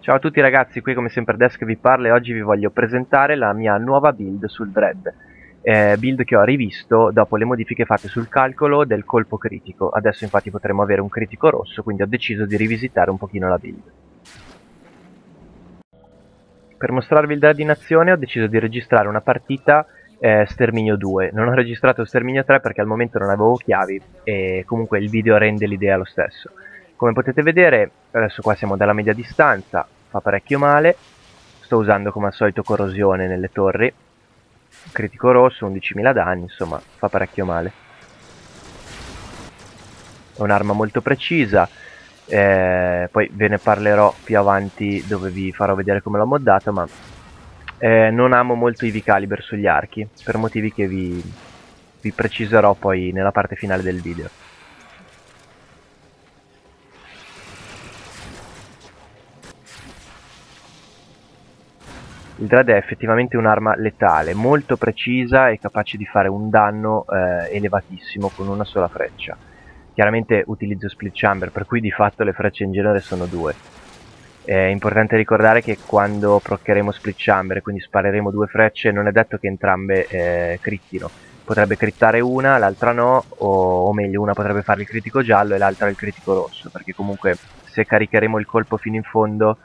Ciao a tutti ragazzi, qui come sempre Desk vi parla e oggi vi voglio presentare la mia nuova build sul Dread. Build che ho rivisto dopo le modifiche fatte sul calcolo del colpo critico. Adesso infatti potremo avere un critico rosso, quindi ho deciso di rivisitare un pochino la build. Per mostrarvi il Dread in azione ho deciso di registrare una partita Sterminio 2. Non ho registrato Sterminio 3 perché al momento non avevo chiavi e comunque il video rende l'idea lo stesso. Come potete vedere, adesso qua siamo dalla media distanza, fa parecchio male. Sto usando come al solito corrosione nelle torri. Critico rosso, 11.000 danni, insomma, fa parecchio male. È un'arma molto precisa, poi ve ne parlerò più avanti dove vi farò vedere come l'ho moddato, ma non amo molto i V-Caliber sugli archi, per motivi che vi preciserò poi nella parte finale del video. Il Dread è effettivamente un'arma letale, molto precisa e capace di fare un danno elevatissimo con una sola freccia. Chiaramente utilizzo Split Chamber, per cui di fatto le frecce in genere sono due. È importante ricordare che quando proccheremo Split Chamber, quindi spareremo due frecce, non è detto che entrambe crittino. Potrebbe crittare una, l'altra no, o meglio, una potrebbe fare il critico giallo e l'altra il critico rosso, perché comunque se caricheremo il colpo fino in fondo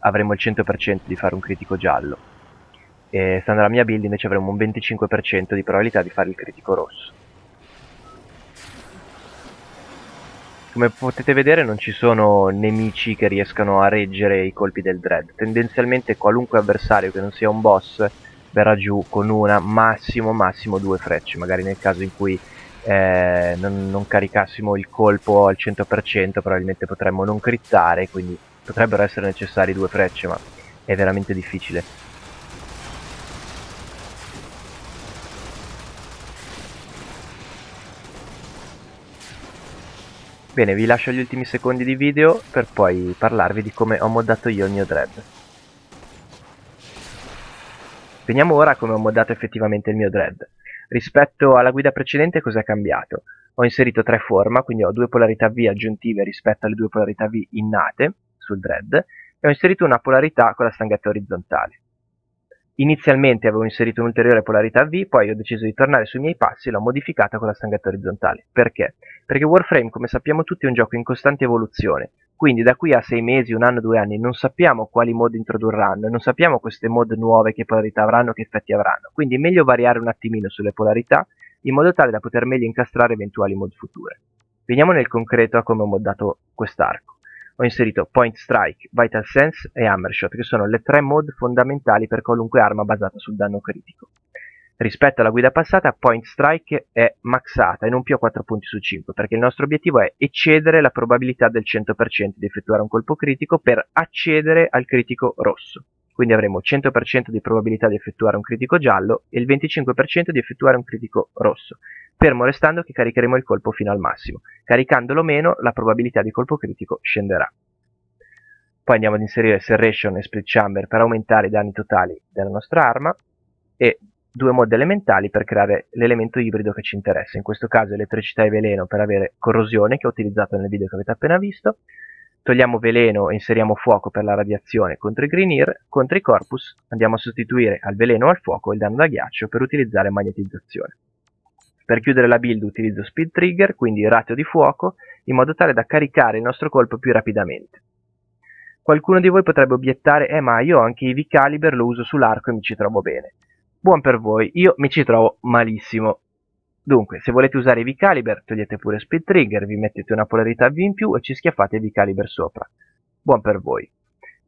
avremo il 100% di fare un critico giallo. E stando alla mia build invece avremo un 25% di probabilità di fare il critico rosso. Come potete vedere non ci sono nemici che riescano a reggere i colpi del Dread. Tendenzialmente qualunque avversario che non sia un boss verrà giù con una, massimo due frecce. Magari nel caso in cui non caricassimo il colpo al 100% probabilmente potremmo non crittare, quindi potrebbero essere necessari due frecce, ma è veramente difficile. Bene, vi lascio gli ultimi secondi di video per poi parlarvi di come ho moddato io il mio Dread. Veniamo ora a come ho moddato effettivamente il mio Dread. Rispetto alla guida precedente cosa è cambiato? Ho inserito 3 forma, quindi ho 2 polarità V aggiuntive rispetto alle 2 polarità V innate sul Dread, e ho inserito una polarità con la stanghetta orizzontale. Inizialmente avevo inserito un'ulteriore polarità V, poi ho deciso di tornare sui miei passi e l'ho modificata con la stanghetta orizzontale. Perché? Perché Warframe, come sappiamo tutti, è un gioco in costante evoluzione, quindi da qui a 6 mesi, 1 anno, 2 anni non sappiamo quali mod introdurranno e non sappiamo queste mod nuove che polarità avranno, che effetti avranno, quindi è meglio variare un attimino sulle polarità in modo tale da poter meglio incastrare eventuali mod future. Veniamo nel concreto a come ho moddato quest'arco. Ho inserito Point Strike, Vital Sense e Hammershot, che sono le 3 mod fondamentali per qualunque arma basata sul danno critico. Rispetto alla guida passata, Point Strike è maxata e non più a 4 punti su 5, perché il nostro obiettivo è eccedere la probabilità del 100% di effettuare un colpo critico per accedere al critico rosso. Quindi avremo 100% di probabilità di effettuare un critico giallo e il 25% di effettuare un critico rosso, fermo restando che caricheremo il colpo fino al massimo. Caricandolo meno, la probabilità di colpo critico scenderà. Poi andiamo ad inserire Serration e Split Chamber per aumentare i danni totali della nostra arma e 2 mod elementali per creare l'elemento ibrido che ci interessa. In questo caso elettricità e veleno per avere corrosione, che ho utilizzato nel video che avete appena visto. Togliamo veleno e inseriamo fuoco per la radiazione contro i Greenear. Contro i Corpus andiamo a sostituire al veleno o al fuoco il danno da ghiaccio per utilizzare magnetizzazione. Per chiudere la build utilizzo Speed Trigger, quindi ratio di fuoco, in modo tale da caricare il nostro colpo più rapidamente. Qualcuno di voi potrebbe obiettare, ma io anche i V-Caliber lo uso sull'arco e mi ci trovo bene. Buon per voi, io mi ci trovo malissimo. Dunque, se volete usare i V-Caliber, togliete pure Speed Trigger, vi mettete una polarità V in più e ci schiaffate i V-Caliber sopra. Buon per voi.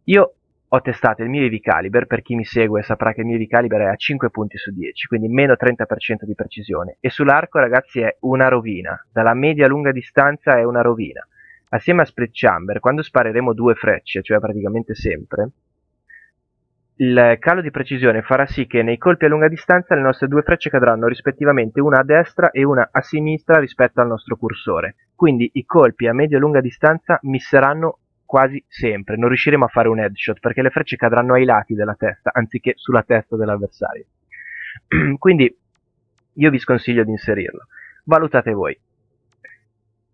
Io ho testato il mio EV Caliber, per chi mi segue saprà che il mio EV Caliber è a 5 punti su 10, quindi meno 30% di precisione. E sull'arco, ragazzi, è una rovina. Dalla media a lunga distanza è una rovina. Assieme a Split Chamber, quando spareremo 2 frecce, cioè praticamente sempre, il calo di precisione farà sì che nei colpi a lunga distanza le nostre 2 frecce cadranno rispettivamente una a destra e una a sinistra rispetto al nostro cursore. Quindi i colpi a medio e lunga distanza misseranno quasi sempre, non riusciremo a fare un headshot perché le frecce cadranno ai lati della testa anziché sulla testa dell'avversario. Quindi io vi sconsiglio di inserirlo. Valutate voi.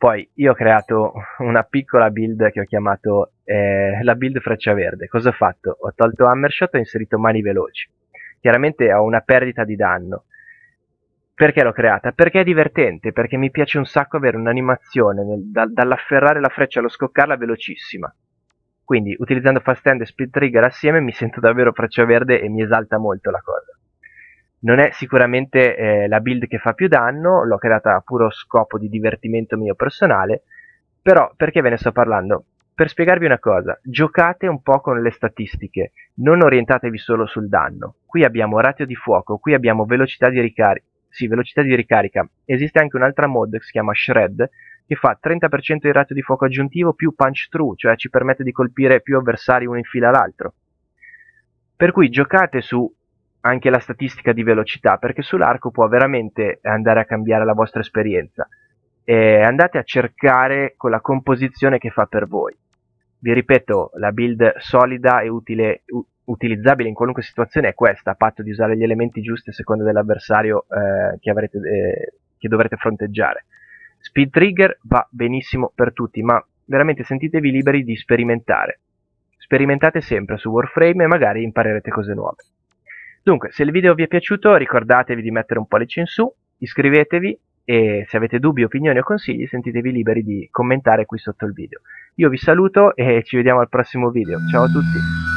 Poi io ho creato una piccola build che ho chiamato la build freccia verde. Cosa ho fatto? Ho tolto Hammershot e ho inserito mani veloci. Chiaramente ho una perdita di danno. Perché l'ho creata? Perché è divertente, perché mi piace un sacco avere un'animazione dall'afferrare la freccia allo scoccarla velocissima. Quindi utilizzando Fast Hand e Speed Trigger assieme mi sento davvero freccia verde e mi esalta molto la cosa. Non è sicuramente la build che fa più danno, l'ho creata a puro scopo di divertimento mio personale, però perché ve ne sto parlando? Per spiegarvi una cosa, giocate un po' con le statistiche, non orientatevi solo sul danno. Qui abbiamo ratio di fuoco, qui abbiamo velocità di ricarica. Sì, velocità di ricarica. Esiste anche un'altra mod che si chiama Shred, che fa 30% di ratio di fuoco aggiuntivo più punch through, cioè ci permette di colpire più avversari uno in fila all'altro. Per cui giocate su anche la statistica di velocità, perché sull'arco può veramente andare a cambiare la vostra esperienza. E andate a cercare con la composizione che fa per voi. Vi ripeto, la build solida e utilizzabile in qualunque situazione è questa, a patto di usare gli elementi giusti a seconda dell'avversario che dovrete fronteggiare. Speed Trigger va benissimo per tutti, ma veramente sentitevi liberi di sperimentare. Sperimentate sempre su Warframe e magari imparerete cose nuove. Dunque, se il video vi è piaciuto ricordatevi di mettere un pollice in su, iscrivetevi e se avete dubbi, opinioni o consigli sentitevi liberi di commentare qui sotto il video. Io vi saluto e ci vediamo al prossimo video. Ciao a tutti!